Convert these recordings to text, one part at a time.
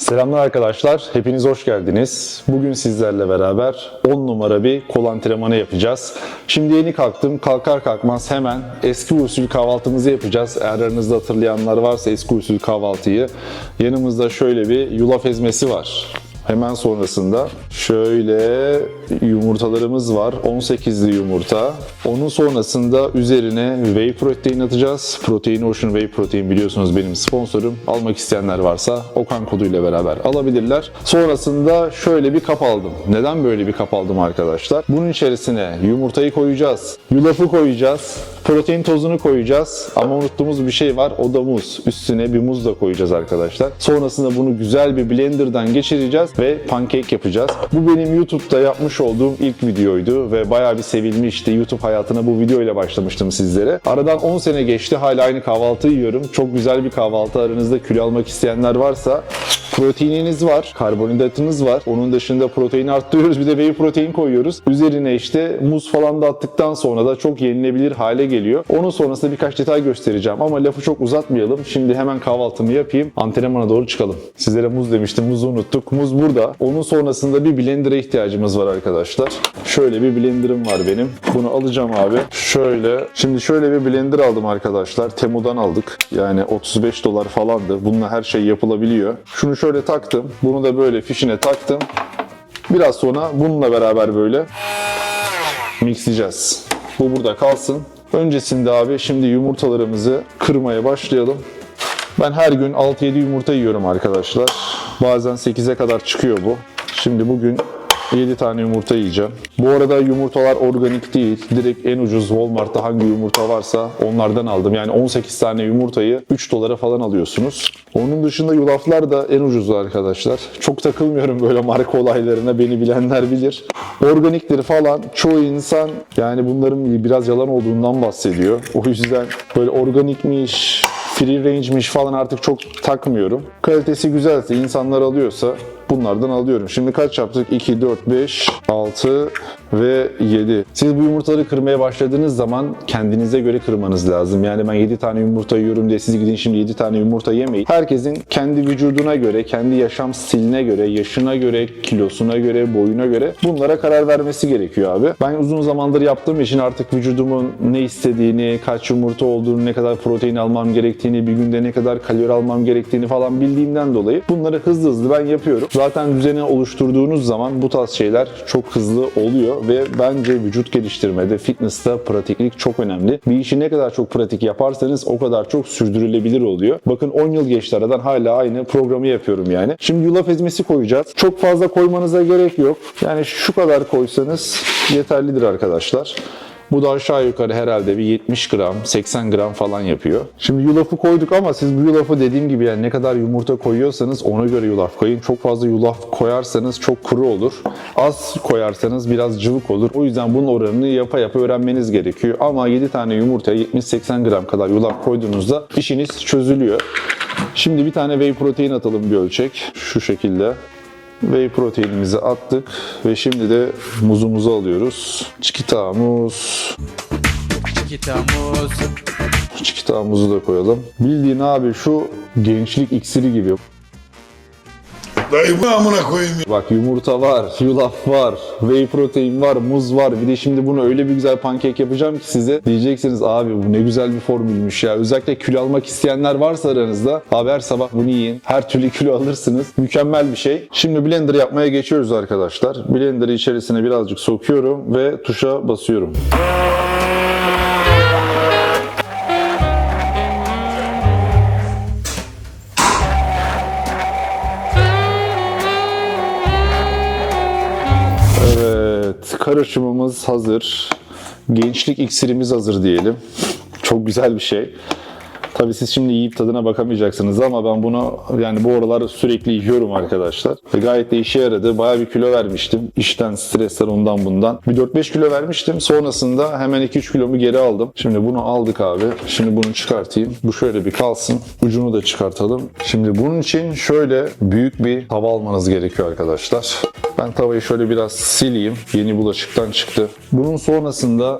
Selamlar arkadaşlar, hepiniz hoş geldiniz. Bugün sizlerle beraber 10 numara bir kol antrenmanı yapacağız. Şimdi yeni kalktım, kalkar kalkmaz hemen eski usul kahvaltımızı yapacağız. Eğer aranızda hatırlayanlar varsa eski usul kahvaltıyı. Yanımızda şöyle bir yulaf ezmesi var. Hemen sonrasında şöyle yumurtalarımız var. 18'li yumurta. Onun sonrasında üzerine whey protein atacağız. Protein Ocean Whey Protein biliyorsunuz benim sponsorum. Almak isteyenler varsa Okan koduyla beraber alabilirler. Sonrasında şöyle bir kap aldım. Neden böyle bir kap aldım arkadaşlar? Bunun içerisine yumurtayı koyacağız. Yulafı koyacağız. Protein tozunu koyacağız. Ama unuttuğumuz bir şey var. O da muz. Üstüne bir muz da koyacağız arkadaşlar. Sonrasında bunu güzel bir blenderdan geçireceğiz ve pankek yapacağız. Bu benim YouTube'da yapmış olduğum ilk videoydu ve bayağı bir sevilmişti. YouTube hayatına bu videoyla başlamıştım sizlere. Aradan 10 sene geçti. Hala aynı kahvaltıyı yiyorum. Çok güzel bir kahvaltı. Aranızda kilo almak isteyenler varsa proteininiz var, karbonhidratınız var. Onun dışında proteini arttırıyoruz. Bir de whey protein koyuyoruz. Üzerine işte muz falan da attıktan sonra da çok yenilebilir hale geliyor. Onun sonrasında birkaç detay göstereceğim ama lafı çok uzatmayalım. Şimdi hemen kahvaltımı yapayım. Antrenmana doğru çıkalım. Sizlere muz demiştim. Muzu unuttuk. Muz burada. Onun sonrasında bir blender'a ihtiyacımız var arkadaşlar. Şöyle bir blender'ım var benim. Bunu alacağım abi. Şimdi şöyle bir blender aldım arkadaşlar. Temu'dan aldık. Yani 35 dolar falandı. Bununla her şey yapılabiliyor. Şunu şöyle taktım. Bunu da böyle fişine taktım. Biraz sonra bununla beraber böyle mixleyeceğiz. Bu burada kalsın. Öncesinde abi şimdi yumurtalarımızı kırmaya başlayalım. Ben her gün 6-7 yumurta yiyorum arkadaşlar. Bazen 8'e kadar çıkıyor bu. Şimdi bugün 7 tane yumurta yiyeceğim. Bu arada yumurtalar organik değil. Direkt en ucuz Walmart'ta hangi yumurta varsa onlardan aldım. Yani 18 tane yumurtayı 3 dolara falan alıyorsunuz. Onun dışında yulaflar da en ucuzu arkadaşlar. Çok takılmıyorum böyle marka olaylarına. Beni bilenler bilir. Organikleri falan çoğu insan yani bunların biraz yalan olduğundan bahsediyor. O yüzden böyle organikmiş, free range'miş falan artık çok takmıyorum. Kalitesi güzelse, insanlar alıyorsa bunlardan alıyorum. Şimdi kaç yaptık? 2, 4, 5, 6 ve 7. Siz bu yumurtaları kırmaya başladığınız zaman kendinize göre kırmanız lazım. Yani ben 7 tane yumurta yiyorum diye siz gidin şimdi 7 tane yumurta yemeyin. Herkesin kendi vücuduna göre, kendi yaşam stiline göre, yaşına göre, kilosuna göre, boyuna göre bunlara karar vermesi gerekiyor abi. Ben uzun zamandır yaptığım için artık vücudumun ne istediğini, kaç yumurta olduğunu, ne kadar protein almam gerektiğini, bir günde ne kadar kalori almam gerektiğini falan bildiğimden dolayı bunları hızlı ben yapıyorum. Zaten düzeni oluşturduğunuz zaman bu tarz şeyler çok hızlı oluyor ve bence vücut geliştirmede, fitness'ta pratiklik çok önemli. Bir işi ne kadar çok pratik yaparsanız o kadar çok sürdürülebilir oluyor. Bakın 10 yıl geçti aradan hala aynı programı yapıyorum yani. Şimdi yulaf ezmesi koyacağız. Çok fazla koymanıza gerek yok. Yani şu kadar koysanız yeterlidir arkadaşlar. Bu da aşağı yukarı herhalde bir 70 gram, 80 gram falan yapıyor. Şimdi yulafı koyduk ama siz bu yulafı dediğim gibi yani ne kadar yumurta koyuyorsanız ona göre yulaf koyun. Çok fazla yulaf koyarsanız çok kuru olur. Az koyarsanız biraz cıvık olur. O yüzden bunun oranını yapa öğrenmeniz gerekiyor. Ama 7 tane yumurtaya 70-80 gram kadar yulaf koyduğunuzda işiniz çözülüyor. Şimdi bir tane whey protein atalım bir ölçek. Şu şekilde. Whey proteinimizi attık ve şimdi de muzumuzu alıyoruz. Çikita muz. Çikita muzu da koyalım. Bildiğin abi şu gençlik iksiri gibi. Dayı bu amına koyayım ya. Bak yumurta var, yulaf var, whey protein var, muz var. Bir de şimdi bunu öyle bir güzel pankek yapacağım ki size. Diyeceksiniz abi bu ne güzel bir formülmüş ya. Özellikle kilo almak isteyenler varsa aranızda haber sabah bunu yiyin. Her türlü kilo alırsınız. Mükemmel bir şey. Şimdi blender yapmaya geçiyoruz arkadaşlar. Blender'ı içerisine birazcık sokuyorum ve tuşa basıyorum. Karışımımız hazır. Gençlik iksirimiz hazır diyelim. Çok güzel bir şey. Tabii siz şimdi yiyip tadına bakamayacaksınız ama ben bunu yani bu aralar sürekli yiyorum arkadaşlar. Ve gayet de işe yaradı. Bayağı bir kilo vermiştim. İşten, stresten, ondan bundan. Bir 4-5 kilo vermiştim. Sonrasında hemen 2-3 kilomu geri aldım. Şimdi bunu aldık abi. Şimdi bunu çıkartayım. Bu şöyle bir kalsın. Ucunu da çıkartalım. Şimdi bunun için şöyle büyük bir tava almanız gerekiyor arkadaşlar. Ben tavayı şöyle biraz sileyim. Yeni bulaşıktan çıktı. Bunun sonrasında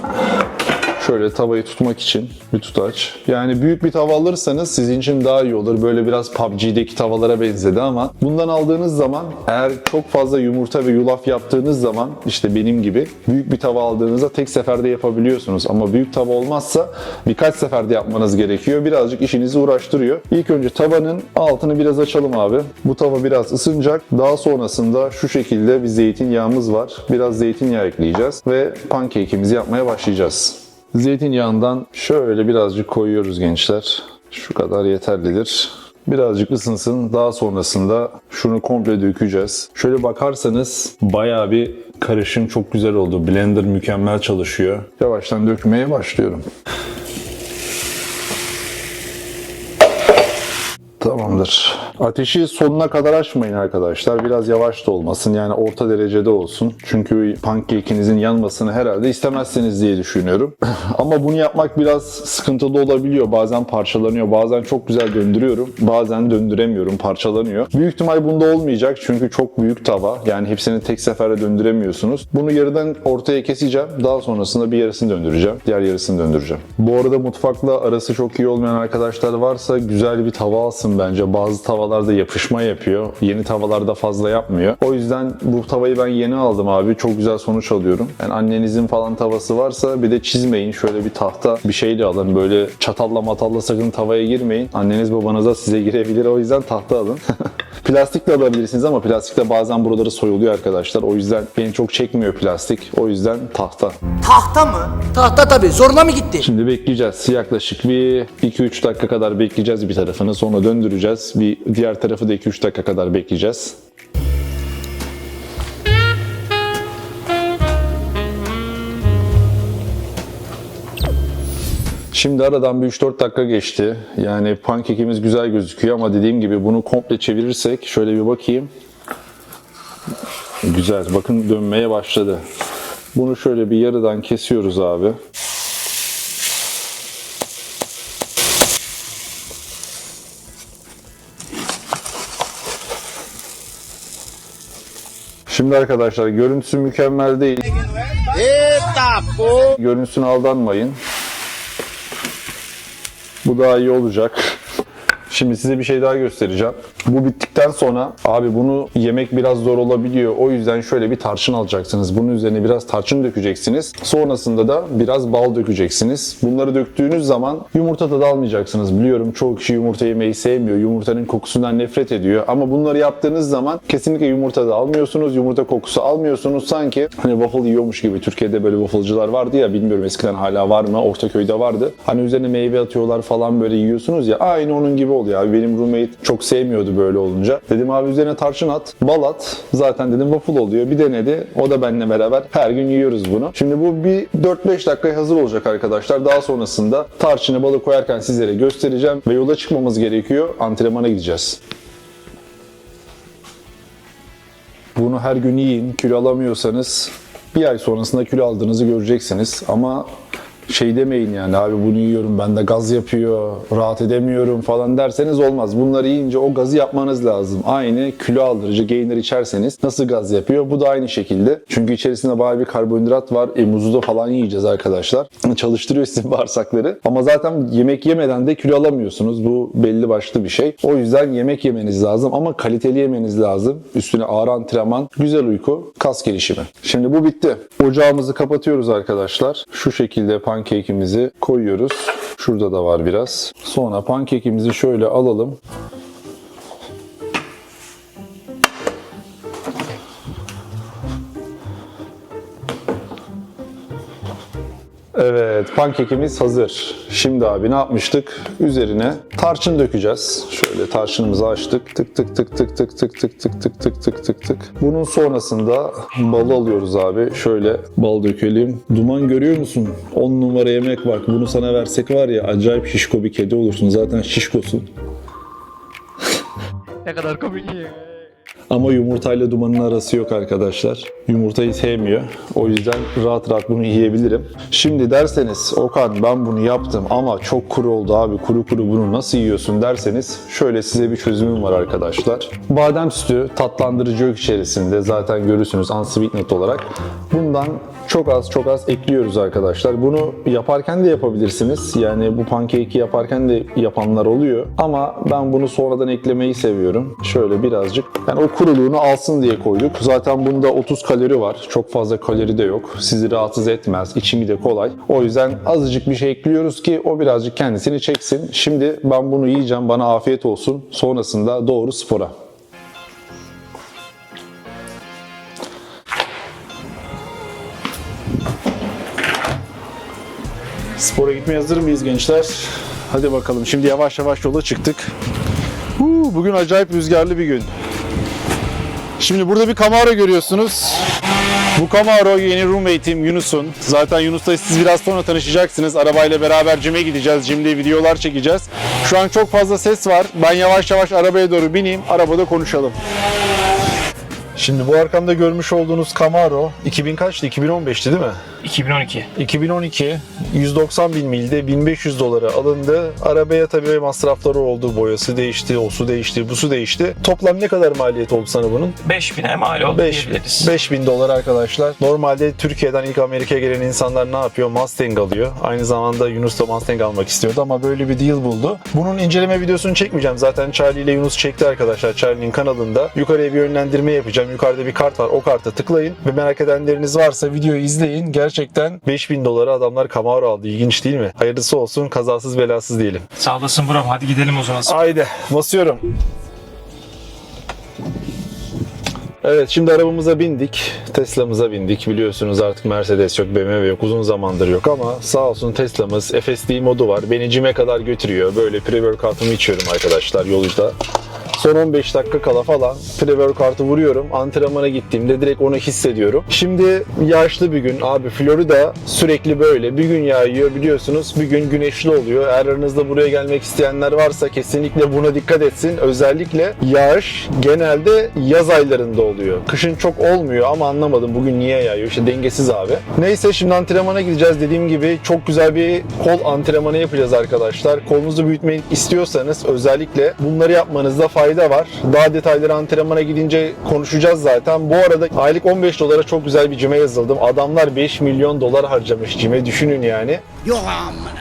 Şöyle tavayı tutmak için bir tutaç. Yani büyük bir tava alırsanız sizin için daha iyi olur. Böyle biraz PUBG'deki tavalara benzedi ama bundan aldığınız zaman eğer çok fazla yumurta ve yulaf yaptığınız zaman işte benim gibi büyük bir tava aldığınızda tek seferde yapabiliyorsunuz. Ama büyük tava olmazsa birkaç seferde yapmanız gerekiyor. Birazcık işinizi uğraştırıyor. İlk önce tavanın altını biraz açalım abi. Bu tava biraz ısınacak. Daha sonrasında şu şekilde bir zeytinyağımız var. Biraz zeytinyağı ekleyeceğiz ve pancake'imizi yapmaya başlayacağız. Zeytinyağından şöyle birazcık koyuyoruz gençler. Şu kadar yeterlidir. Birazcık ısınsın. Daha sonrasında şunu komple dökeceğiz. Şöyle bakarsanız bayağı bir karışım çok güzel oldu. Blender mükemmel çalışıyor. Yavaştan dökmeye başlıyorum. Tamamdır. Ateşi sonuna kadar açmayın arkadaşlar. Biraz yavaş da olmasın. Yani orta derecede olsun. Çünkü pancake'inizin yanmasını herhalde istemezsiniz diye düşünüyorum. Ama bunu yapmak biraz sıkıntılı olabiliyor. Bazen parçalanıyor. Bazen çok güzel döndürüyorum. Bazen döndüremiyorum. Parçalanıyor. Büyük ihtimal bunda olmayacak. Çünkü çok büyük tava. Yani hepsini tek seferde döndüremiyorsunuz. Bunu yarıdan ortaya keseceğim. Daha sonrasında bir yarısını döndüreceğim. Diğer yarısını döndüreceğim. Bu arada mutfakla arası çok iyi olmayan arkadaşlar varsa güzel bir tava alsın bence. Bazı tavallarda yapışma yapıyor. Yeni tavalarda fazla yapmıyor. O yüzden bu tavayı ben yeni aldım abi. Çok güzel sonuç alıyorum. Yani annenizin falan tavası varsa bir de çizmeyin. Şöyle bir tahta bir şeyle alın. Böyle çatalla matalla sakın tavaya girmeyin. Anneniz babanıza size girebilir. O yüzden tahta alın. Plastik de alabilirsiniz ama plastikte bazen buraları soyuluyor arkadaşlar. O yüzden beni çok çekmiyor plastik. O yüzden tahta. Tahta mı? Tahta tabii. Zoruna mı gitti? Şimdi bekleyeceğiz. Yaklaşık bir 2-3 dakika kadar bekleyeceğiz bir tarafını. Sonra döndüreceğiz. Bir diğer tarafı da 2-3 dakika kadar bekleyeceğiz. Şimdi aradan bir 3-4 dakika geçti. Yani pancake'imiz güzel gözüküyor ama dediğim gibi bunu komple çevirirsek şöyle bir bakayım. Güzel. Bakın dönmeye başladı. Bunu şöyle bir yarıdan kesiyoruz abi. Şimdi arkadaşlar görüntüsü mükemmel değil. Görüntüsüne aldanmayın. Bu daha iyi olacak. Şimdi size bir şey daha göstereceğim. Bu bittikten sonra abi bunu yemek biraz zor olabiliyor. O yüzden şöyle bir tarçın alacaksınız. Bunun üzerine biraz tarçın dökeceksiniz. Sonrasında da biraz bal dökeceksiniz. Bunları döktüğünüz zaman yumurta tadı almayacaksınız. Biliyorum çoğu kişi yumurta yemeyi sevmiyor. Yumurtanın kokusundan nefret ediyor. Ama bunları yaptığınız zaman kesinlikle yumurta da almıyorsunuz. Yumurta kokusu almıyorsunuz. Sanki hani waffle yiyormuş gibi. Türkiye'de böyle wafflecılar vardı ya. Bilmiyorum eskiden hala var mı? Ortaköy'de vardı. Hani üzerine meyve atıyorlar falan böyle yiyorsunuz ya. Aynı onun gibi oluyor abi. Benim roommate çok sevmiyordu böyle olunca. Dedim abi üzerine tarçın at, bal at. Zaten dedim waffle oluyor. Bir denedi. O da benimle beraber her gün yiyoruz bunu. Şimdi bu bir 4-5 dakikaya hazır olacak arkadaşlar. Daha sonrasında tarçını balı koyarken sizlere göstereceğim ve yola çıkmamız gerekiyor. Antrenmana gideceğiz. Bunu her gün yiyin. Kilo alamıyorsanız bir ay sonrasında kilo aldığınızı göreceksiniz. Ama şey demeyin yani abi bunu yiyorum bende gaz yapıyor, rahat edemiyorum falan derseniz olmaz. Bunları yiyince o gazı yapmanız lazım. Aynı kilo aldırıcı gainer içerseniz nasıl gaz yapıyor? Bu da aynı şekilde. Çünkü içerisinde bayağı bir karbonhidrat var. Muzu da falan yiyeceğiz arkadaşlar. Çalıştırıyor sizin bağırsakları. Ama zaten yemek yemeden de kilo alamıyorsunuz. Bu belli başlı bir şey. O yüzden yemek yemeniz lazım ama kaliteli yemeniz lazım. Üstüne ağır antrenman, güzel uyku, kas gelişimi. Şimdi bu bitti. Ocağımızı kapatıyoruz arkadaşlar. Şu şekilde pancake'imizi koyuyoruz. Şurada da var biraz. Sonra pancake'imizi şöyle alalım. Evet, pancake'imiz hazır. Şimdi abi ne yapmıştık? Üzerine tarçın dökeceğiz. Şöyle tarçınımızı açtık. Tık tık tık tık tık tık tık tık tık tık tık tık tık. Bunun sonrasında balı alıyoruz abi. Şöyle bal dökelim. Duman görüyor musun? 10 numara yemek bak. Bunu sana versek var ya acayip şişko bir kedi olursun. Zaten şişkosun. Ne kadar komik ya. Ama yumurtayla dumanın arası yok arkadaşlar. Yumurtayı sevmiyor. O yüzden rahat rahat bunu yiyebilirim. Şimdi derseniz Okan ben bunu yaptım ama çok kuru oldu abi. Kuru kuru bunu nasıl yiyorsun derseniz şöyle size bir çözümüm var arkadaşlar. Badem sütü tatlandırıcı yok içerisinde. Zaten görürsünüz unsweetened olarak. Bundan çok az ekliyoruz arkadaşlar. Bunu yaparken de yapabilirsiniz. Yani bu pancake'i yaparken de yapanlar oluyor. Ama ben bunu sonradan eklemeyi seviyorum. Şöyle birazcık. Yani o kuruluğunu alsın diye koyduk. Zaten bunda 30 kalori var. Çok fazla kalori de yok. Sizi rahatsız etmez. İçimi de kolay. O yüzden azıcık bir şey ekliyoruz ki o birazcık kendisini çeksin. Şimdi ben bunu yiyeceğim. Bana afiyet olsun. Sonrasında doğru spora. Spora gitmeye hazır mıyız gençler? Hadi bakalım. Şimdi yavaş yavaş yola çıktık. Bugün acayip rüzgarlı bir gün. Şimdi burada bir Camaro görüyorsunuz. Bu Camaro yeni roommate'im Yunus'un. Zaten Yunus'la siz biraz sonra tanışacaksınız. Arabayla beraber cime gideceğiz. Cimde videolar çekeceğiz. Şu an çok fazla ses var. Ben yavaş yavaş arabaya doğru bineyim. Arabada konuşalım. Şimdi bu arkamda görmüş olduğunuz Camaro 2000 kaçtı? 2015'ti değil mi? 2012. 2012 190 bin milde 1500 dolara alındı. Arabaya tabii masrafları oldu. Boyası değişti, o su değişti, bu su değişti. Toplam ne kadar maliyet oldu sana bunun? 5000'e mal oldu diyebiliriz. 5000 dolar arkadaşlar. Normalde Türkiye'den ilk Amerika'ya gelen insanlar ne yapıyor? Mustang alıyor. Aynı zamanda Yunus da Mustang almak istiyordu ama böyle bir deal buldu. Bunun inceleme videosunu çekmeyeceğim. Zaten Charlie ile Yunus çekti arkadaşlar. Charlie'nin kanalında. Yukarıya bir yönlendirme yapacağım. Yukarıda bir kart var. O karta tıklayın ve merak edenleriniz varsa videoyu izleyin. Gerçekten 5000 dolara adamlar Camaro aldı. İlginç değil mi? Hayırlısı olsun. Kazasız belasız diyelim. Sağ olasın bro. Hadi gidelim o zaman. Haydi basıyorum. Evet şimdi arabamıza bindik. Tesla'mıza bindik. Biliyorsunuz artık Mercedes yok, BMW yok. Uzun zamandır yok ama sağ olsun Tesla'mız FSD modu var. Beni cime kadar götürüyor. Böyle pre-workout'umu içiyorum arkadaşlar yolda. Son 15 dakika kala falan pre-workout'u vuruyorum. Antrenmana gittiğimde direkt onu hissediyorum. Şimdi yağışlı bir gün. Abi Florida sürekli böyle. Bir gün yağıyor biliyorsunuz. Bir gün güneşli oluyor. Eğer aranızda buraya gelmek isteyenler varsa kesinlikle buna dikkat etsin. Özellikle yağış genelde yaz aylarında oluyor. Kışın çok olmuyor ama anlamadım bugün niye yağıyor. İşte dengesiz abi. Neyse şimdi antrenmana gideceğiz. Dediğim gibi çok güzel bir kol antrenmanı yapacağız arkadaşlar. Kolunuzu büyütmek istiyorsanız özellikle bunları yapmanızda fayda var. Daha detayları antrenmana gidince konuşacağız zaten. Bu arada aylık 15 dolara çok güzel bir cime yazıldım. Adamlar 5 milyon dolar harcamış cime. Düşünün yani.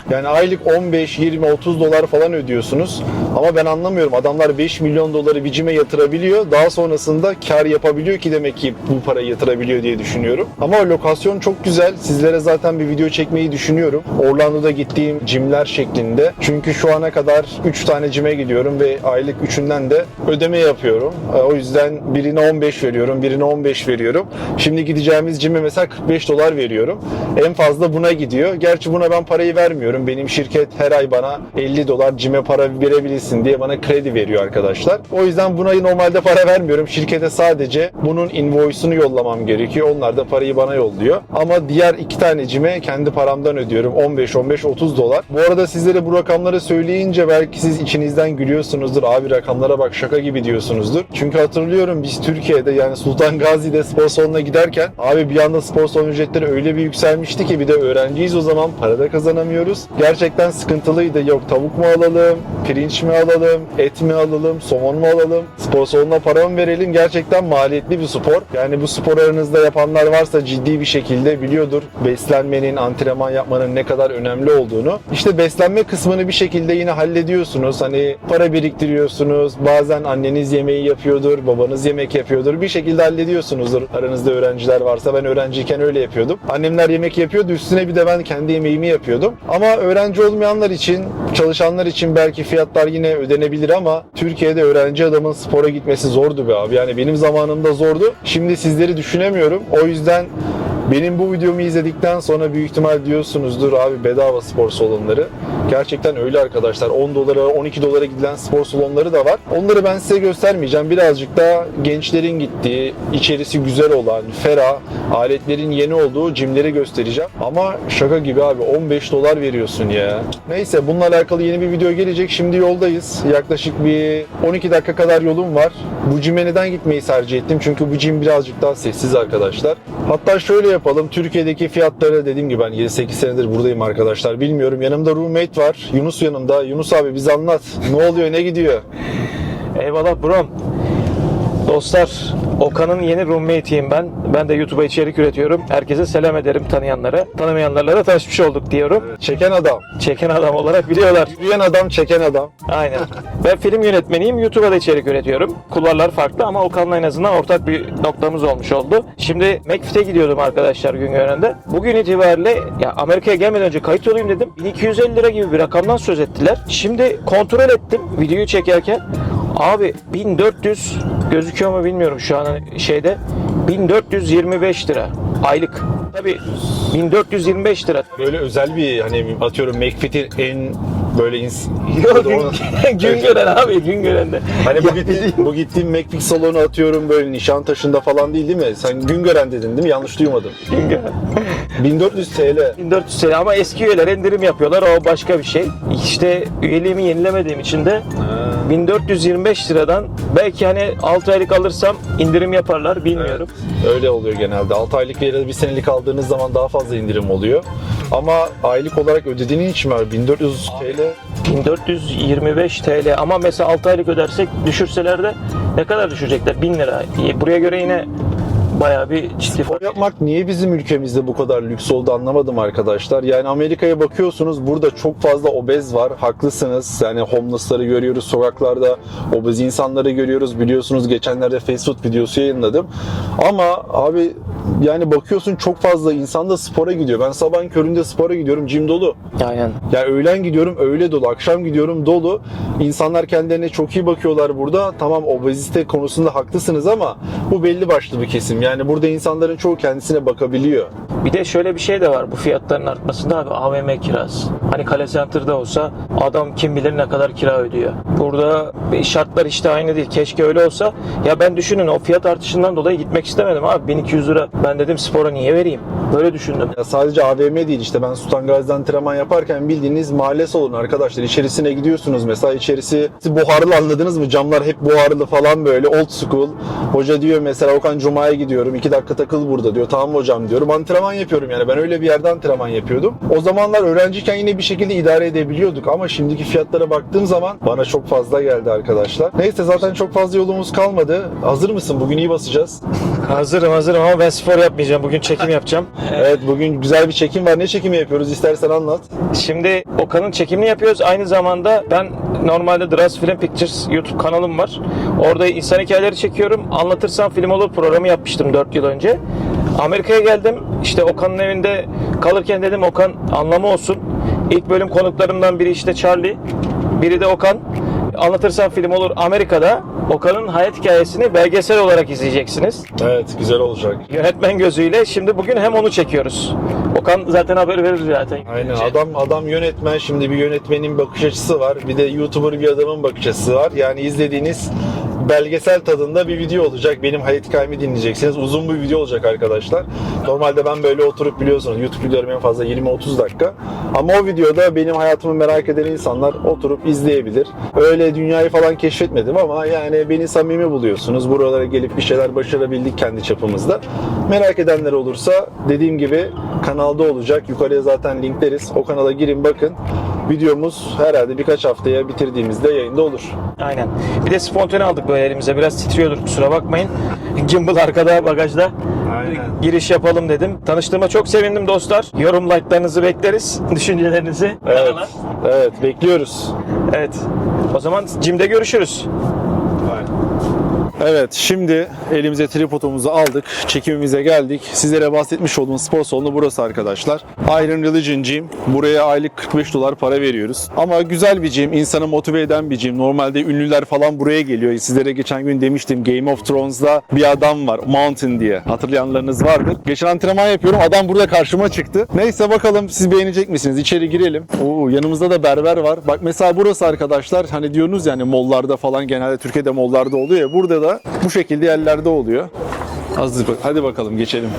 Yani aylık 15, 20, 30 dolar falan ödüyorsunuz. Ama ben anlamıyorum. Adamlar 5 milyon doları bir cime yatırabiliyor. Daha sonrasında kar yapabiliyor ki demek ki bu parayı yatırabiliyor diye düşünüyorum. Ama lokasyon çok güzel. Sizlere zaten bir video çekmeyi düşünüyorum. Orlando'da gittiğim cimler şeklinde. Çünkü şu ana kadar 3 tane cime gidiyorum ve aylık 3'ünden de ödeme yapıyorum. O yüzden birine 15 veriyorum, birine 15 veriyorum. Şimdi gideceğimiz cime mesela 45 dolar veriyorum. En fazla buna gidiyor. Gerçi buna ben parayı vermiyorum. Benim şirket her ay bana 50 dolar cime para verebilirsin diye bana kredi veriyor arkadaşlar. O yüzden buna normalde para vermiyorum. Şirkete sadece bunun invoice'unu yollamam gerekiyor. Onlar da parayı bana yolluyor. Ama diğer 2 tane cime kendi paramdan ödüyorum. 15, 15, 30 dolar. Bu arada sizlere bu rakamları söyleyince belki siz içinizden gülüyorsunuzdur. Abi rakamlara bak şaka gibi diyorsunuzdur. Çünkü hatırlıyorum biz Türkiye'de yani Sultan Gazi'de spor salonuna giderken abi bir anda spor salonu ücretleri öyle bir yükselmişti ki bir de öğrenciyiz o zaman para da kazanamıyoruz. Gerçekten sıkıntılıydı. Yok tavuk mu alalım, pirinç mi alalım, et mi alalım, somon mu alalım, spor salonuna para mı verelim? Gerçekten maliyetli bir spor. Yani bu spor aranızda yapanlar varsa ciddi bir şekilde biliyordur beslenmenin, antrenman yapmanın ne kadar önemli olduğunu. İşte beslenme kısmını bir şekilde yine hallediyorsunuz. Hani para biriktiriyorsunuz. Bazen anneniz yemeği yapıyordur, babanız yemek yapıyordur. Bir şekilde hallediyorsunuzdur. Aranızda öğrenciler varsa ben öğrenciyken öyle yapıyordum. Annemler yemek yapıyordu. Üstüne bir de ben kendi yemeğimi yapıyordum. Ama öğrenci olmayanlar için, çalışanlar için belki fiyatlar yine ödenebilir ama Türkiye'de öğrenci adamın spora gitmesi zordu be abi. Yani benim zamanımda zordu. Şimdi sizleri düşünemiyorum. O yüzden Benim bu videomu izledikten sonra büyük ihtimal diyorsunuzdur abi bedava spor salonları. Gerçekten öyle arkadaşlar. 10 dolara 12 dolara gidilen spor salonları da var. Onları ben size göstermeyeceğim. Birazcık da gençlerin gittiği, içerisi güzel olan, ferah, aletlerin yeni olduğu jimleri göstereceğim. Ama şaka gibi abi 15 dolar veriyorsun ya. Neyse bununla alakalı yeni bir video gelecek. Şimdi yoldayız. Yaklaşık bir 12 dakika kadar yolum var. Bu jime neden gitmeyi tercih ettim? Çünkü bu jim birazcık daha sessiz arkadaşlar. Hatta şöyle yapalım. Türkiye'deki fiyatları dediğim gibi ben 7-8 senedir buradayım arkadaşlar. Bilmiyorum. Yanımda roommate var. Yunus yanımda. Yunus abi bize anlat. Ne oluyor? Ne gidiyor? Eyvallah brom. Dostlar, Okan'ın yeni roommate'iyim ben. Ben de YouTube'a içerik üretiyorum. Herkese selam ederim tanıyanlara. Tanımayanlarla da tanışmış olduk diyorum. Çeken adam. Çeken adam olarak biliyorlar. Yürüyen adam, çeken adam. Aynen. Ben film yönetmeniyim. YouTube'a da içerik üretiyorum. Kulvarlar farklı ama Okan'la en azından ortak bir noktamız olmuş oldu. Şimdi McFit'e gidiyordum arkadaşlar Güngören'de. Bugün itibariyle ya Amerika'ya gelmeden önce kayıt olayım dedim. 1250 lira gibi bir rakamdan söz ettiler. Şimdi kontrol ettim videoyu çekerken. Abi 1400 gözüküyor mu bilmiyorum şu an şeyde. 1425 lira aylık. Tabii 1425 lira. Böyle özel bir hani atıyorum McFit'in en böyle Yok, Güngören abi Güngören'de. Hani bu gittiğim McFit salonu atıyorum böyle Nişantaşı'nda falan değil mi? Sen Güngören dedin değil mi? Yanlış duymadım. Güngören. 1400 TL. 1400 TL ama eski üyeler indirim yapıyorlar, o başka bir şey. İşte üyeliğimi yenilemediğim için de 1425 liradan belki hani 6 aylık alırsam indirim yaparlar bilmiyorum. Evet, öyle oluyor genelde. 6 aylık ya da 1 senelik aldığınız zaman daha fazla indirim oluyor. Ama aylık olarak ödediğin için var 1400 TL. 1425 TL ama mesela 6 aylık ödersek düşürseler de ne kadar düşürecekler? 1000 lira. Buraya göre yine bayağı bir ciddi Spor yapmak niye bizim ülkemizde bu kadar lüks oldu anlamadım arkadaşlar. Yani Amerika'ya bakıyorsunuz burada çok fazla obez var. Haklısınız. Yani homeless'ları görüyoruz sokaklarda. Obez insanları görüyoruz. Biliyorsunuz geçenlerde fast food videosu yayınladım. Ama abi yani bakıyorsun çok fazla insan da spora gidiyor. Ben sabahın köründe spora gidiyorum. Gym dolu. Aynen. Yani öğlen gidiyorum öyle dolu. Akşam gidiyorum dolu. İnsanlar kendilerine çok iyi bakıyorlar burada. Tamam obezite konusunda haklısınız ama bu belli başlı bir kesim. Yani burada insanların çoğu kendisine bakabiliyor. Bir de şöyle bir şey de var bu fiyatların artmasında abi, AVM kirası. Hani Kale Center'da olsa adam kim bilir ne kadar kira ödüyor. Burada şartlar işte aynı değil. Keşke öyle olsa. Ya ben düşünün o fiyat artışından dolayı gitmek istemedim abi. 1200 lira. Ben dedim spora niye vereyim? Böyle düşündüm. Ya sadece AVM değil işte ben Sultan Gazi'de antrenman yaparken bildiğiniz mahalle salonu arkadaşlar. İçerisine gidiyorsunuz mesela içerisi buharlı anladınız mı? Camlar hep buharlı falan böyle old school. Hoca diyor mesela Okan Cuma'ya gidiyorum 2 dakika takıl burada diyor. Tamam hocam diyorum. Antrenman yapıyorum yani ben öyle bir yerde antrenman yapıyordum. O zamanlar öğrenciyken yine bir şekilde idare edebiliyorduk ama şimdiki fiyatlara baktığım zaman bana çok fazla geldi arkadaşlar. Neyse zaten çok fazla yolumuz kalmadı. Hazır mısın? Bugün iyi basacağız. Hazırım ama ben spor yapmayacağım. Bugün çekim yapacağım. Evet bugün güzel bir çekim var. Ne çekimi yapıyoruz? İstersen anlat. Şimdi Okan'ın çekimini yapıyoruz. Aynı zamanda ben normalde Dras Film Pictures YouTube kanalım var. Orada insan hikayeleri çekiyorum. Anlatırsam film olur programı yapmıştım 4 yıl önce. Amerika'ya geldim. İşte Okan'ın evinde kalırken dedim Okan anlamı olsun. İlk bölüm konuklarımdan biri işte Charlie. Biri de Okan. Anlatırsam film olur Amerika'da. Okan'ın hayat hikayesini belgesel olarak izleyeceksiniz. Evet güzel olacak. Yönetmen gözüyle. Şimdi bugün hem onu çekiyoruz. Okan zaten haber verir zaten. Aynen adam yönetmen, şimdi bir yönetmenin bakış açısı var. Bir de YouTuber bir adamın bakış açısı var. Yani izlediğiniz belgesel tadında bir video olacak. Benim hayat hikayemi dinleyeceksiniz. Uzun bir video olacak arkadaşlar. Normalde ben böyle oturup biliyorsunuz YouTube videolarım en fazla 20-30 dakika. Ama o videoda benim hayatımı merak eden insanlar oturup izleyebilir. Öyle dünyayı falan keşfetmedim ama yani beni samimi buluyorsunuz. Buralara gelip bir şeyler başarabildik kendi çapımızda. Merak edenler olursa dediğim gibi kanalda olacak. Yukarıya zaten linkleriz. O kanala girin bakın. Videomuz herhalde birkaç haftaya bitirdiğimizde yayında olur. Aynen. Bir de spontane aldık böyle elimize. Biraz titriyordur kusura bakmayın. Gimbal arkada bagajda. Aynen. Giriş yapalım dedim. Tanıştığıma çok sevindim dostlar. Yorum like'larınızı bekleriz. Düşüncelerinizi. Evet. Evet bekliyoruz. Evet. O zaman Jim'de görüşürüz. Evet, şimdi elimize tripodumuzu aldık. Çekimimize geldik. Sizlere bahsetmiş olduğum spor salonu burası arkadaşlar. Iron Religion Gym. Buraya aylık $45 para veriyoruz. Ama güzel bir gym, insanı motive eden bir gym. Normalde ünlüler falan buraya geliyor. Sizlere geçen gün demiştim, Game of Thrones'da bir adam var, Mountain diye. Hatırlayanlarınız vardır. Geçen antrenman yapıyorum. Adam burada karşıma çıktı. Neyse bakalım siz beğenecek misiniz? İçeri girelim. Oo, yanımızda da berber var. Bak mesela burası arkadaşlar, hani diyorsunuz yani mollarda falan, genelde Türkiye'de mollarda oluyor ya. Burada da bu şekilde yerlerde oluyor. Hadi bakalım geçelim.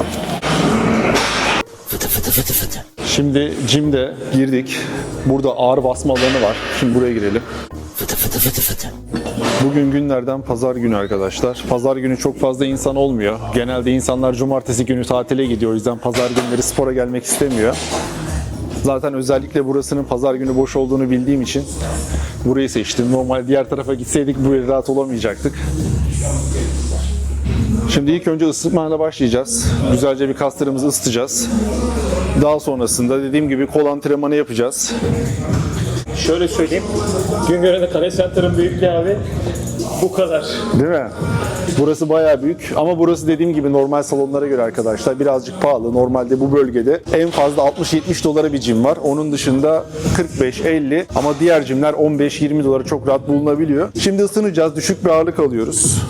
Şimdi gym'de girdik. Burada ağır basma alanı var. Şimdi buraya girelim. Bugün günlerden pazar günü arkadaşlar. Pazar günü çok fazla insan olmuyor. Genelde insanlar cumartesi günü tatile gidiyor. O yüzden pazar günleri spora gelmek istemiyor. Zaten özellikle burasının pazar günü boş olduğunu bildiğim için burayı seçtim. Normal diğer tarafa gitseydik buraya rahat olamayacaktık. Şimdi ilk önce ısıtmayla başlayacağız. Güzelce bir kaslarımızı ısıtacağız. Daha sonrasında dediğim gibi kol antrenmanı yapacağız. Şöyle söyleyeyim, Güngören'de Kale Center'ın büyüklüğü abi bu kadar. Değil mi? Burası bayağı büyük ama burası dediğim gibi normal salonlara göre arkadaşlar birazcık pahalı. Normalde bu bölgede en fazla $60-70 bir gym var. Onun dışında 45-50 ama diğer gymler $15-20 çok rahat bulunabiliyor. Şimdi ısınacağız. Düşük bir ağırlık alıyoruz.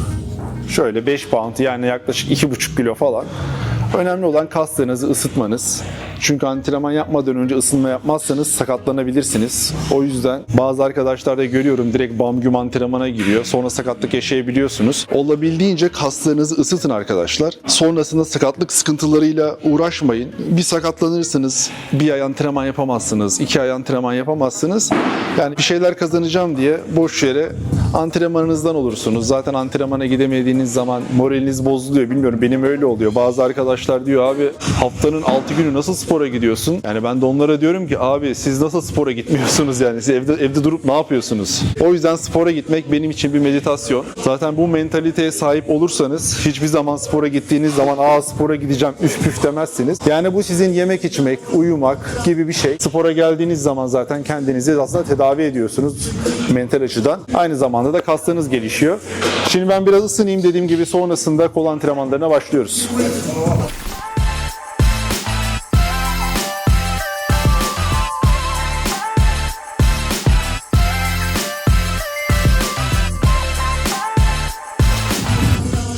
Şöyle 5 pound, yani yaklaşık 2,5 kilo falan. Önemli olan kaslarınızı ısıtmanız. Çünkü antrenman yapmadan önce ısınma yapmazsanız sakatlanabilirsiniz. O yüzden bazı arkadaşlarda görüyorum direkt bam güm antrenmana giriyor. Sonra sakatlık yaşayabiliyorsunuz. Olabildiğince kaslarınızı ısıtın arkadaşlar. Sonrasında sakatlık sıkıntılarıyla uğraşmayın. Bir sakatlanırsınız, bir ay antrenman yapamazsınız, 2 ay antrenman yapamazsınız. Yani bir şeyler kazanacağım diye boş yere antrenmanınızdan olursunuz. Zaten antrenmana gidemediğiniz zaman moraliniz bozuluyor. Bilmiyorum, benim öyle oluyor. Bazı arkadaşlar diyor abi haftanın 6 günü nasıl spora gidiyorsun? Yani ben de onlara diyorum ki abi siz nasıl spora gitmiyorsunuz yani? Siz evde durup ne yapıyorsunuz? O yüzden spora gitmek benim için bir meditasyon. Zaten bu mentaliteye sahip olursanız hiçbir zaman spora gittiğiniz zaman spora gideceğim üf püf demezsiniz. Yani bu sizin yemek içmek, uyumak gibi bir şey. Spora geldiğiniz zaman zaten kendinizi aslında tedavi ediyorsunuz mental açıdan. Aynı zamanda da kaslarınız gelişiyor. Şimdi ben biraz ısınayım, dediğim gibi sonrasında kol antrenmanlarına başlıyoruz.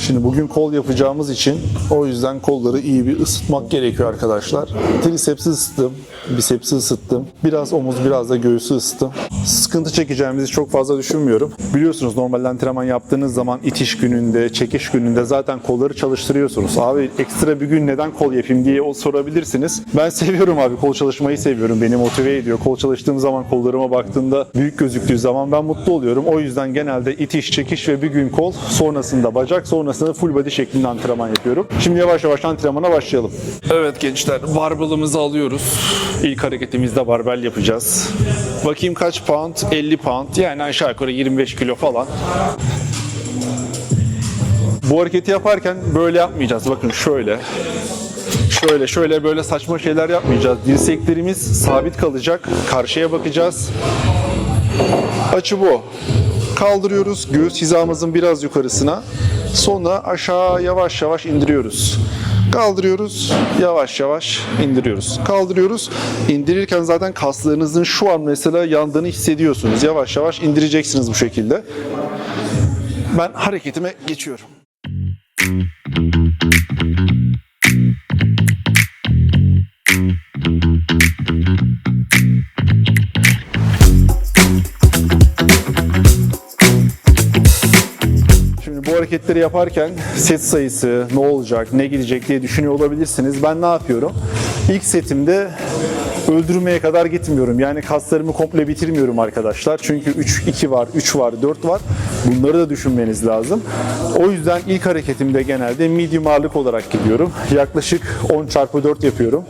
Şimdi bugün kol yapacağımız için o yüzden kolları iyi bir ısıtmak gerekiyor arkadaşlar. Trisepsi ısıttım, bisepsi ısıttım, biraz omuz, biraz da göğsü ısıttım. Sıkıntı çekeceğimizi çok fazla düşünmüyorum. Biliyorsunuz normalde antrenman yaptığınız zaman itiş gününde, çekiş gününde zaten kolları çalıştırıyorsunuz. Abi ekstra bir gün neden kol yapayım diye sorabilirsiniz. Ben seviyorum abi, kol çalışmayı seviyorum. Beni motive ediyor. Kol çalıştığım zaman, kollarıma baktığımda büyük gözüktüğü zaman ben mutlu oluyorum. O yüzden genelde itiş, çekiş ve bir gün kol, sonrasında bacak, sonrasında full body şeklinde antrenman yapıyorum. Şimdi yavaş yavaş antrenmana başlayalım. Evet gençler, barbelımızı alıyoruz. İlk hareketimizde barbell yapacağız. Bakayım kaç pound? 50 pound. Yani aşağı yukarı 25 kilo falan. Bu hareketi yaparken böyle yapmayacağız. Bakın şöyle. Şöyle böyle saçma şeyler yapmayacağız. Dirseklerimiz sabit kalacak. Karşıya bakacağız. Açı bu. Kaldırıyoruz göğüs hizamızın biraz yukarısına. Sonra aşağı yavaş yavaş indiriyoruz. Kaldırıyoruz, yavaş yavaş indiriyoruz. Kaldırıyoruz. İndirirken zaten kaslarınızın şu an mesela yandığını hissediyorsunuz. Yavaş yavaş indireceksiniz bu şekilde. Ben hareketime geçiyorum. Bu hareketleri yaparken set sayısı ne olacak, ne gidecek diye düşünüyor olabilirsiniz. Ben ne yapıyorum? İlk setimde öldürmeye kadar gitmiyorum. Yani kaslarımı komple bitirmiyorum arkadaşlar. Çünkü 2 var, 3 var, 4 var. Bunları da düşünmeniz lazım. O yüzden ilk hareketimde genelde medium ağırlık olarak gidiyorum. Yaklaşık 10x4 yapıyorum.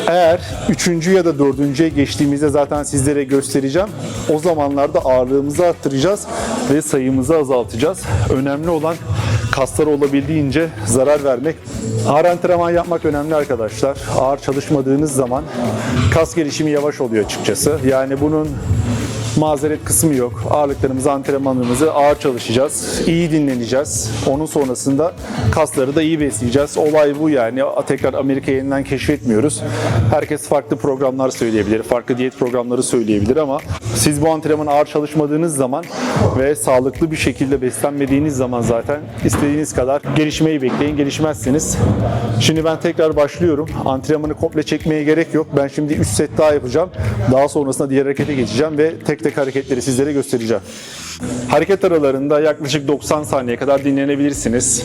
Eğer 3. ya da 4.'ye geçtiğimizde zaten sizlere göstereceğim. O zamanlarda ağırlığımızı arttıracağız ve sayımızı azaltacağız. Önemli olan kaslara olabildiğince zarar vermek. Ağır antrenman yapmak önemli arkadaşlar. Ağır çalışmadığınız zaman kas gelişimi yavaş oluyor açıkçası. Yani bunun mazeret kısmı yok. Ağırlıklarımızı, antrenmanlarımızı ağır çalışacağız. İyi dinleneceğiz. Onun sonrasında kasları da iyi besleyeceğiz. Olay bu yani. Tekrar Amerika'yı yeniden keşfetmiyoruz. Herkes farklı programlar söyleyebilir, farklı diyet programları söyleyebilir ama siz bu antrenmanı ağır çalışmadığınız zaman ve sağlıklı bir şekilde beslenmediğiniz zaman zaten istediğiniz kadar gelişmeyi bekleyin, gelişmezsiniz. Şimdi ben tekrar başlıyorum. Antrenmanı komple çekmeye gerek yok. Ben şimdi 3 set daha yapacağım. Daha sonrasında diğer harekete geçeceğim ve tek tek hareketleri sizlere göstereceğim. Hareket aralarında yaklaşık 90 saniye kadar dinlenebilirsiniz.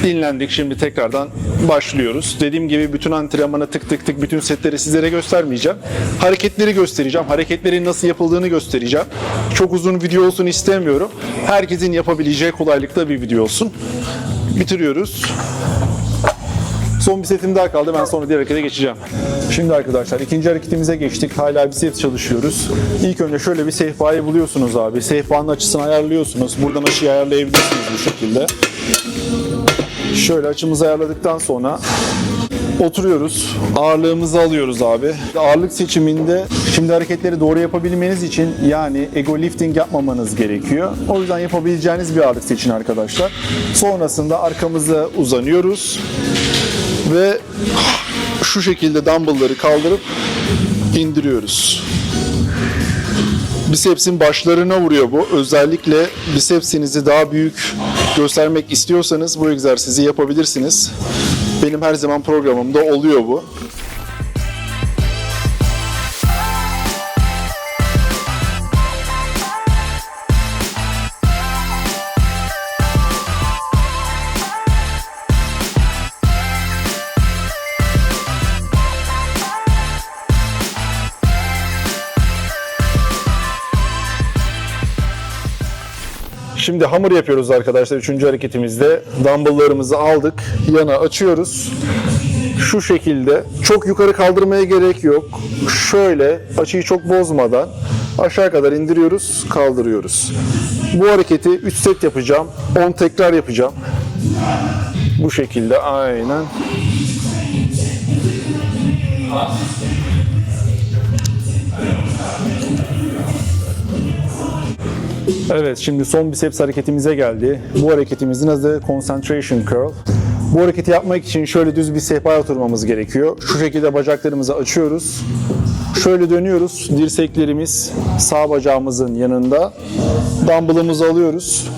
Dinlendik. Şimdi tekrardan başlıyoruz. Dediğim gibi bütün antrenmanı tık tık tık bütün setleri sizlere göstermeyeceğim. Hareketleri göstereceğim. Hareketlerin nasıl yapıldığını göstereceğim. Çok uzun video olsun istemiyorum. Herkesin yapabileceği kolaylıkta bir video olsun. Bitiriyoruz. Son bir setim daha kaldı. Ben sonra diğer harekete geçeceğim. Şimdi arkadaşlar ikinci hareketimize geçtik. Hala biceps çalışıyoruz. İlk önce şöyle bir sehpayı buluyorsunuz abi. Sehpanın açısını ayarlıyorsunuz. Buradan açıyı ayarlayabilirsiniz bu şekilde. Şöyle açımızı ayarladıktan sonra oturuyoruz. Ağırlığımızı alıyoruz abi. Ağırlık seçiminde şimdi hareketleri doğru yapabilmeniz için yani ego lifting yapmamanız gerekiyor. O yüzden yapabileceğiniz bir ağırlık seçin arkadaşlar. Sonrasında arkamıza uzanıyoruz. Ve şu şekilde dumbbellları kaldırıp indiriyoruz. Bisepsin başlarına vuruyor bu. Özellikle bisepsinizi daha büyük göstermek istiyorsanız bu egzersizi yapabilirsiniz. Benim her zaman programımda oluyor bu. Şimdi hamur yapıyoruz arkadaşlar. Üçüncü hareketimizde dumbbelllarımızı aldık. Yana açıyoruz. Şu şekilde. Çok yukarı kaldırmaya gerek yok. Şöyle açıyı çok bozmadan aşağı kadar indiriyoruz, kaldırıyoruz. Bu hareketi 3 set yapacağım. 10 tekrar yapacağım. Bu şekilde aynen. Evet, şimdi son biceps hareketimize geldi. Bu hareketimizin adı Concentration Curl. Bu hareketi yapmak için şöyle düz bir sehpaya oturmamız gerekiyor. Şu şekilde bacaklarımızı açıyoruz. Şöyle dönüyoruz. Dirseklerimiz sağ bacağımızın yanında. Dumbbell'ımızı alıyoruz.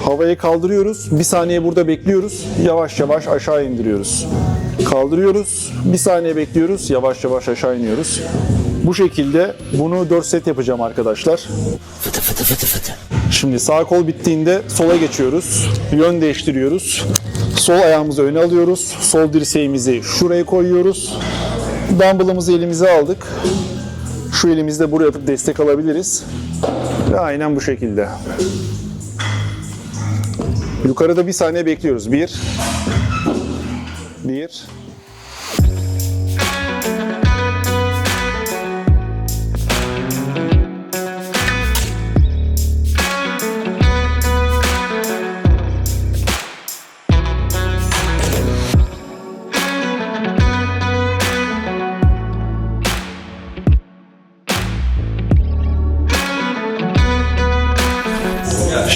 Havaya kaldırıyoruz. Bir saniye burada bekliyoruz. Yavaş yavaş aşağı indiriyoruz. Kaldırıyoruz. Bir saniye bekliyoruz. Yavaş yavaş aşağı iniyoruz. Bu şekilde bunu 4 set yapacağım arkadaşlar. Fıtı fıtı fıtı fıtı. Şimdi sağ kol bittiğinde sola geçiyoruz. Yön değiştiriyoruz. Sol ayağımızı öne alıyoruz. Sol dirseğimizi şuraya koyuyoruz. Dumbbell'ımızı elimize aldık. Şu elimizde buraya atıp destek alabiliriz. Ve aynen bu şekilde. Yukarıda bir saniye bekliyoruz. Bir.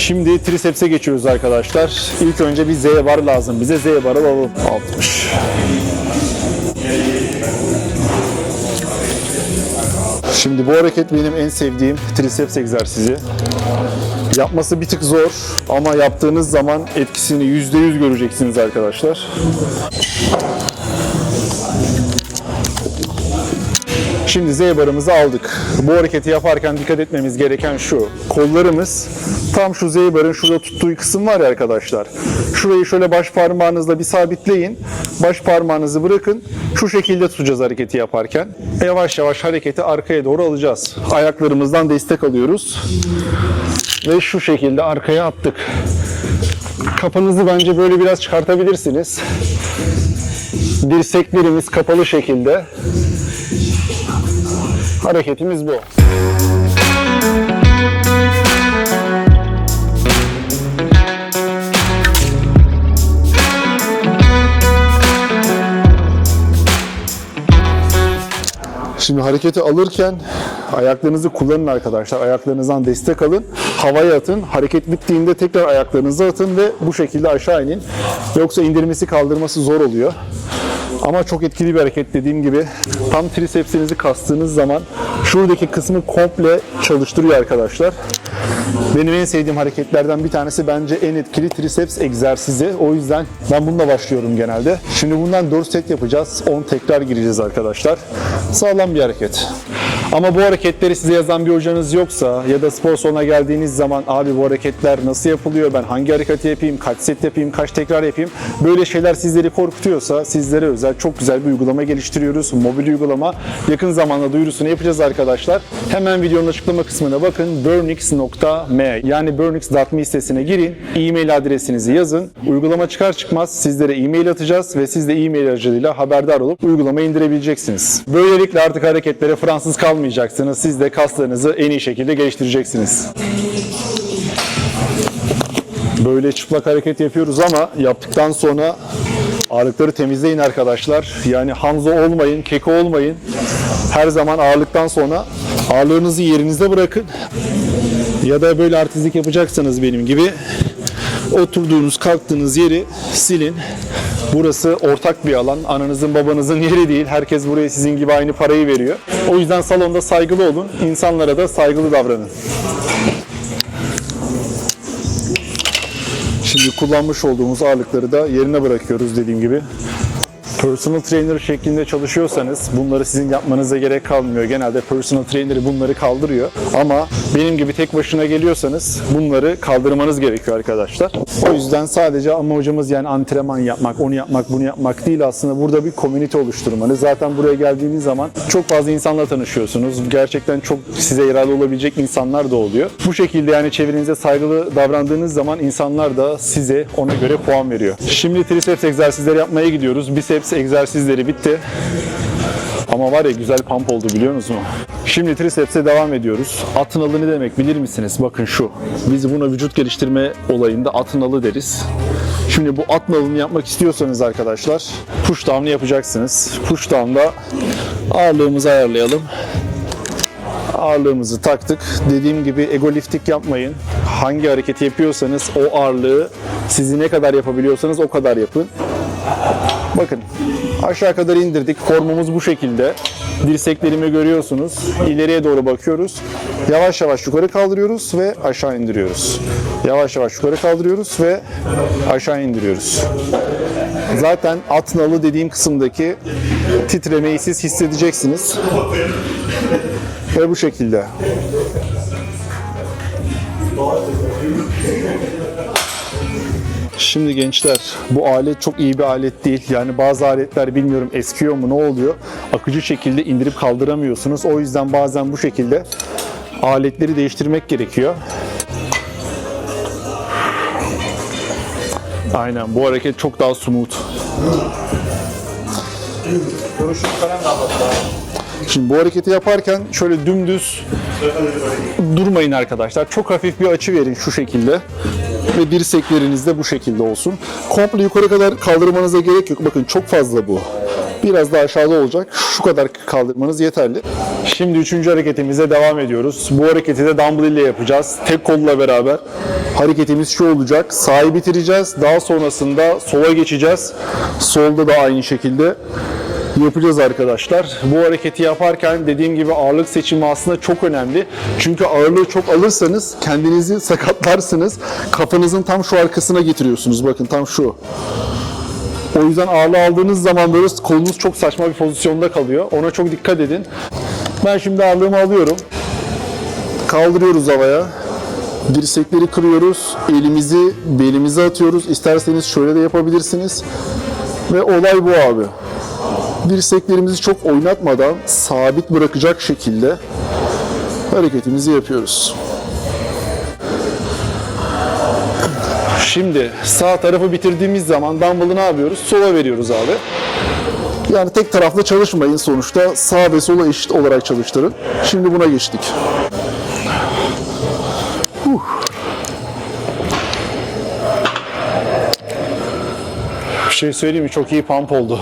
Şimdi triceps'e geçiyoruz arkadaşlar. İlk önce bir Z bar lazım bize. Z bar alalım. 60. Şimdi bu hareket benim en sevdiğim triceps egzersizi. Yapması bir tık zor ama yaptığınız zaman etkisini %100 göreceksiniz arkadaşlar. Şimdi Z barımızı aldık. Bu hareketi yaparken dikkat etmemiz gereken şu. Kollarımız tam şu Z barın şurada tuttuğu kısım var ya arkadaşlar. Şurayı şöyle baş parmağınızla bir sabitleyin. Baş parmağınızı bırakın. Şu şekilde tutacağız hareketi yaparken. Yavaş yavaş hareketi arkaya doğru alacağız. Ayaklarımızdan destek alıyoruz. Ve şu şekilde arkaya attık. Kafanızı bence böyle biraz çıkartabilirsiniz. Dirseklerimiz kapalı şekilde. Hareketimiz bu. Şimdi hareketi alırken Ayaklarınızı kullanın arkadaşlar. Ayaklarınızdan destek alın. Havaya atın. Hareket bittiğinde tekrar ayaklarınızı atın ve bu şekilde aşağı inin. Yoksa indirmesi kaldırması zor oluyor. Ama çok etkili bir hareket dediğim gibi. Tam trisepsinizi kastığınız zaman şuradaki kısmı komple çalıştırıyor arkadaşlar. Benim en sevdiğim hareketlerden bir tanesi, bence en etkili triceps egzersizi. O yüzden ben bununla başlıyorum genelde. Şimdi bundan 4 set yapacağız. 10 tekrar gireceğiz arkadaşlar. Sağlam bir hareket. Ama bu hareketleri size yazan bir hocanız yoksa ya da spor salonuna geldiğiniz zaman abi bu hareketler nasıl yapılıyor, ben hangi hareketi yapayım, kaç set yapayım, kaç tekrar yapayım, böyle şeyler sizleri korkutuyorsa sizlere özel çok güzel bir uygulama geliştiriyoruz. Mobil uygulama. Yakın zamanda duyurusunu yapacağız arkadaşlar. Hemen videonun açıklama kısmına bakın. burnx.me yani burnx.me sitesine girin. E-mail adresinizi yazın. Uygulama çıkar çıkmaz sizlere e-mail atacağız ve siz de e-mail aracılığıyla haberdar olup uygulamayı indirebileceksiniz. Böylelikle artık hareketlere Fransız kalmayacaksınız. Siz de kaslarınızı en iyi şekilde geliştireceksiniz. Böyle çıplak hareket yapıyoruz ama yaptıktan sonra ağırlıkları temizleyin arkadaşlar. Yani Hanzo olmayın, keko olmayın. Her zaman ağırlıktan sonra ağırlığınızı yerinizde bırakın. Ya da böyle artistlik yapacaksanız benim gibi oturduğunuz, kalktığınız yeri silin. Burası ortak bir alan. Ananızın, babanızın yeri değil. Herkes buraya sizin gibi aynı parayı veriyor. O yüzden salonda saygılı olun. İnsanlara da saygılı davranın. Şimdi kullanmış olduğumuz ağırlıkları da yerine bırakıyoruz dediğim gibi. Personal trainer şeklinde çalışıyorsanız bunları sizin yapmanıza gerek kalmıyor. Genelde personal trainer bunları kaldırıyor. Ama benim gibi tek başına geliyorsanız bunları kaldırmanız gerekiyor arkadaşlar. O yüzden sadece amacımız yani antrenman yapmak, onu yapmak, bunu yapmak değil, aslında burada bir komünite oluşturmanız. Zaten buraya geldiğiniz zaman çok fazla insanla tanışıyorsunuz. Gerçekten çok size yararlı olabilecek insanlar da oluyor. Bu şekilde yani çevrenize saygılı davrandığınız zaman insanlar da size ona göre puan veriyor. Şimdi triceps egzersizleri yapmaya gidiyoruz. Biceps egzersizleri bitti. Ama var ya güzel pump oldu biliyor musunuz? Şimdi triceps'e devam ediyoruz. At nalı ne demek bilir misiniz? Bakın şu. Biz buna vücut geliştirme olayında at nalı deriz. Şimdi bu at nalını yapmak istiyorsanız arkadaşlar push down'ı yapacaksınız. Push down'da ağırlığımızı ayarlayalım. Ağırlığımızı taktık. Dediğim gibi ego lifting yapmayın. Hangi hareketi yapıyorsanız o ağırlığı sizi ne kadar yapabiliyorsanız o kadar yapın. Bakın aşağı kadar indirdik. Formumuz bu şekilde. Dirseklerimi görüyorsunuz. İleriye doğru bakıyoruz. Yavaş yavaş yukarı kaldırıyoruz ve aşağı indiriyoruz. Yavaş yavaş yukarı kaldırıyoruz ve aşağı indiriyoruz. Zaten at nalı dediğim kısımdaki titremeyi siz hissedeceksiniz. Ve bu şekilde. Şimdi gençler, bu alet çok iyi bir alet değil. Yani bazı aletler bilmiyorum eskiyor mu, ne oluyor? Akıcı şekilde indirip kaldıramıyorsunuz. O yüzden bazen bu şekilde aletleri değiştirmek gerekiyor. Aynen, bu hareket çok daha smooth. Şimdi bu hareketi yaparken şöyle dümdüz durmayın arkadaşlar. Çok hafif bir açı verin şu şekilde. Ve dirsekleriniz de bu şekilde olsun. Komple yukarı kadar kaldırmanıza gerek yok. Bakın çok fazla bu. Biraz daha aşağıda olacak. Şu kadar kaldırmanız yeterli. Şimdi 3. hareketimize devam ediyoruz. Bu hareketi de dumbbell ile yapacağız. Tek kolla beraber. Hareketimiz şu olacak. Sağı bitireceğiz. Daha sonrasında sola geçeceğiz. Solda da aynı şekilde yapacağız arkadaşlar. Bu hareketi yaparken dediğim gibi ağırlık seçimi aslında çok önemli. Çünkü ağırlığı çok alırsanız kendinizi sakatlarsınız. Kafanızın tam şu arkasına getiriyorsunuz. Bakın tam şu. O yüzden ağırlığı aldığınız zaman böyle kolunuz çok saçma bir pozisyonda kalıyor. Ona çok dikkat edin. Ben şimdi ağırlığımı alıyorum. Kaldırıyoruz havaya. Dirsekleri kırıyoruz. Elimizi belimize atıyoruz. İsterseniz şöyle de yapabilirsiniz. Ve olay bu abi. Dirseklerimizi çok oynatmadan sabit bırakacak şekilde hareketimizi yapıyoruz. Şimdi sağ tarafı bitirdiğimiz zaman dumbbell'ı ne yapıyoruz? Sola veriyoruz abi. Yani tek taraflı çalışmayın sonuçta. Sağ ve sola eşit olarak çalıştırın. Şimdi buna geçtik. Bir şey söyleyeyim mi? Çok iyi pump oldu.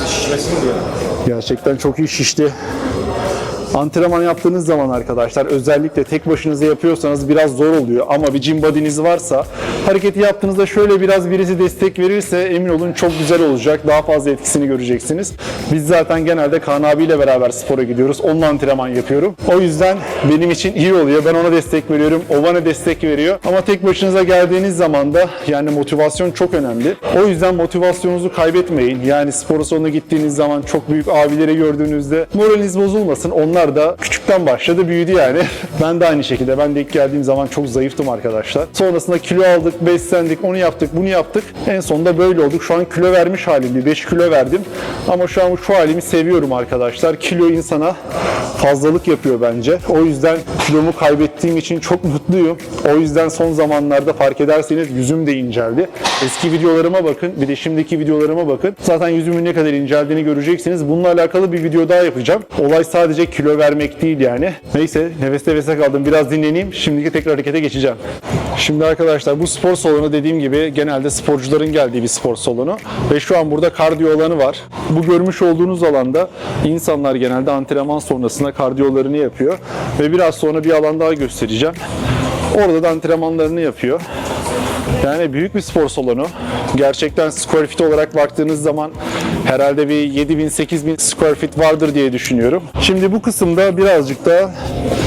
Şişmesin diyor. Gerçekten çok iyi şişti. Antrenman yaptığınız zaman arkadaşlar, özellikle tek başınıza yapıyorsanız biraz zor oluyor. Ama bir gym body'niz varsa, hareketi yaptığınızda şöyle biraz birisi destek verirse emin olun çok güzel olacak. Daha fazla etkisini göreceksiniz. Biz zaten genelde Kaan abiyle beraber spora gidiyoruz. Onunla antrenman yapıyorum. O yüzden benim için iyi oluyor. Ben ona destek veriyorum. O bana destek veriyor. Ama tek başınıza geldiğiniz zaman da yani motivasyon çok önemli. O yüzden motivasyonunuzu kaybetmeyin. Yani spor salonuna gittiğiniz zaman çok büyük abileri gördüğünüzde moraliniz bozulmasın. Onlar da küçükten başladı, büyüdü yani. Ben de aynı şekilde. Ben de ilk geldiğim zaman çok zayıftım arkadaşlar. Sonrasında kilo aldık, beslendik, onu yaptık, bunu yaptık. En sonunda böyle olduk. Şu an kilo vermiş halim. 5 kilo verdim. Ama şu an şu halimi seviyorum arkadaşlar. Kilo insana fazlalık yapıyor bence. O yüzden kilomu kaybettiğim için çok mutluyum. O yüzden son zamanlarda fark ederseniz yüzüm de inceldi. Eski videolarıma bakın, bir de şimdiki videolarıma bakın. Zaten yüzümün ne kadar inceldiğini göreceksiniz. Bununla alakalı bir video daha yapacağım. Olay sadece kilo vermek değil yani. Neyse, nefeste kaldım. Biraz dinleneyim. Şimdiki tekrar harekete geçeceğim. Şimdi arkadaşlar bu spor salonu dediğim gibi genelde sporcuların geldiği bir spor salonu. Ve şu an burada kardiyo alanı var. Bu görmüş olduğunuz alanda insanlar genelde antrenman sonrasında kardiyolarını yapıyor. Ve biraz sonra bir alan daha göstereceğim. Orada da antrenmanlarını yapıyor. Yani büyük bir spor salonu. Gerçekten square feet olarak baktığınız zaman herhalde bir 7000-8000 square feet vardır diye düşünüyorum. Şimdi bu kısımda birazcık da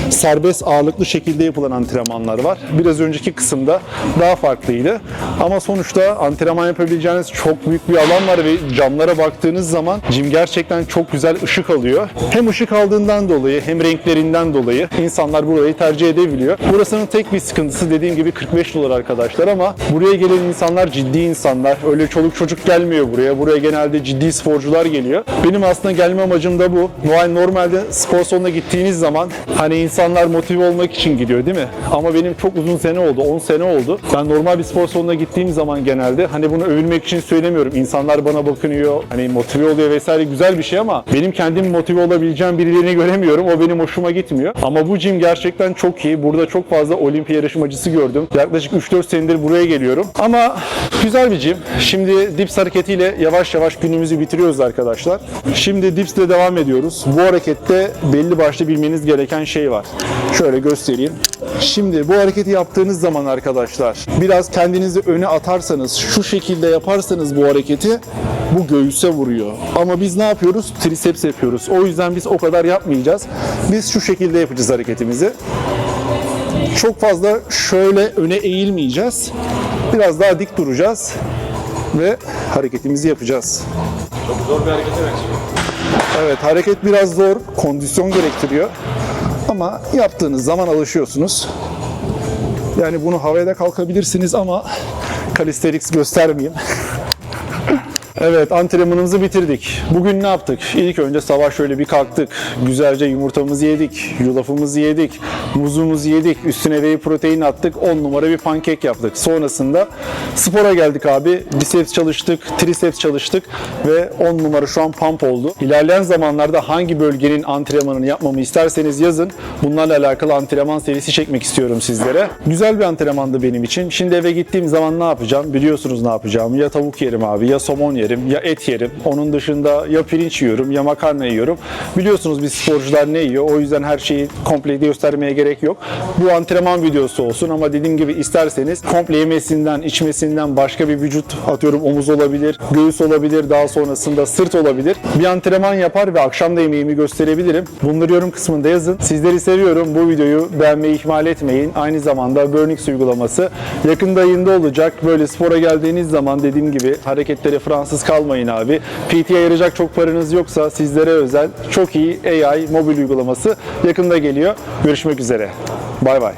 serbest ağırlıklı şekilde yapılan antrenmanlar var. Biraz önceki kısımda daha farklıydı. Ama sonuçta antrenman yapabileceğiniz çok büyük bir alan var ve camlara baktığınız zaman gym gerçekten çok güzel ışık alıyor. Hem ışık aldığından dolayı hem renklerinden dolayı insanlar burayı tercih edebiliyor. Burasının tek bir sıkıntısı dediğim gibi $45 arkadaşlar ama buraya gelen insanlar ciddi insanlar. Öyle çoluk çocuk gelmiyor buraya. Buraya genelde ciddi sporcular geliyor. Benim aslında gelme amacım da bu. Normalde spor salonuna gittiğiniz zaman hani insanlar motive olmak için gidiyor değil mi? Ama benim çok uzun sene oldu. 10 sene oldu. Ben normal bir spor salonuna gittiğim zaman genelde hani bunu övünmek için söylemiyorum. İnsanlar bana bakınıyor. Hani motive oluyor vesaire, güzel bir şey ama benim kendim motive olabileceğim birilerini göremiyorum. O benim hoşuma gitmiyor. Ama bu gym gerçekten çok iyi. Burada çok fazla olimpiya yarışmacısı gördüm. Yaklaşık 3-4 senedir buraya geliyorum. Ama güzel bir gym. Şimdi dips hareketiyle yavaş yavaş günümüzü bitiriyoruz arkadaşlar. Şimdi dips ile devam ediyoruz. Bu harekette belli başlı bilmeniz gereken şey var. Şöyle göstereyim. Şimdi bu hareketi yaptığınız zaman arkadaşlar biraz kendinizi öne atarsanız, şu şekilde yaparsanız bu hareketi bu göğüse vuruyor. Ama biz ne yapıyoruz? Triceps yapıyoruz. O yüzden biz o kadar yapmayacağız. Biz şu şekilde yapacağız hareketimizi. Çok fazla şöyle öne eğilmeyeceğiz. Biraz daha dik duracağız ve hareketimizi yapacağız. Çok zor bir harekete benziyor. Evet, hareket biraz zor, kondisyon gerektiriyor. Ama yaptığınız zaman alışıyorsunuz. Yani bunu havaya da kalkabilirsiniz ama calisthenics göstermeyeyim. Evet, antrenmanımızı bitirdik. Bugün ne yaptık? İlk önce sabah şöyle bir kalktık. Güzelce yumurtamızı yedik, yulafımızı yedik, muzumuzu yedik. Üstüne whey protein attık. 10 numara bir pankek yaptık. Sonrasında spora geldik abi. Biceps çalıştık, triceps çalıştık ve 10 numara şu an pump oldu. İlerleyen zamanlarda hangi bölgenin antrenmanını yapmamı isterseniz yazın. Bunlarla alakalı antrenman serisi çekmek istiyorum sizlere. Güzel bir antrenmandı benim için. Şimdi eve gittiğim zaman ne yapacağım? Biliyorsunuz ne yapacağımı. Ya tavuk yerim abi, ya somon yerim, ya et yerim. Onun dışında ya pirinç yiyorum, ya makarna yiyorum. Biliyorsunuz biz sporcular ne yiyor? O yüzden her şeyi komple göstermeye gerek yok. Bu antrenman videosu olsun ama dediğim gibi isterseniz komple yemesinden, içmesinden başka bir vücut, atıyorum omuz olabilir, göğüs olabilir, daha sonrasında sırt olabilir. Bir antrenman yapar ve akşam da yemeğimi gösterebilirim. Bunları yorum kısmında yazın. Sizleri seviyorum. Bu videoyu beğenmeyi ihmal etmeyin. Aynı zamanda Burnix uygulaması yakında yayında olacak. Böyle spora geldiğiniz zaman dediğim gibi hareketleri Fransız kalmayın abi. PT'ye ayıracak çok paranız yoksa sizlere özel çok iyi AI mobil uygulaması yakında geliyor. Görüşmek üzere. Bay bay.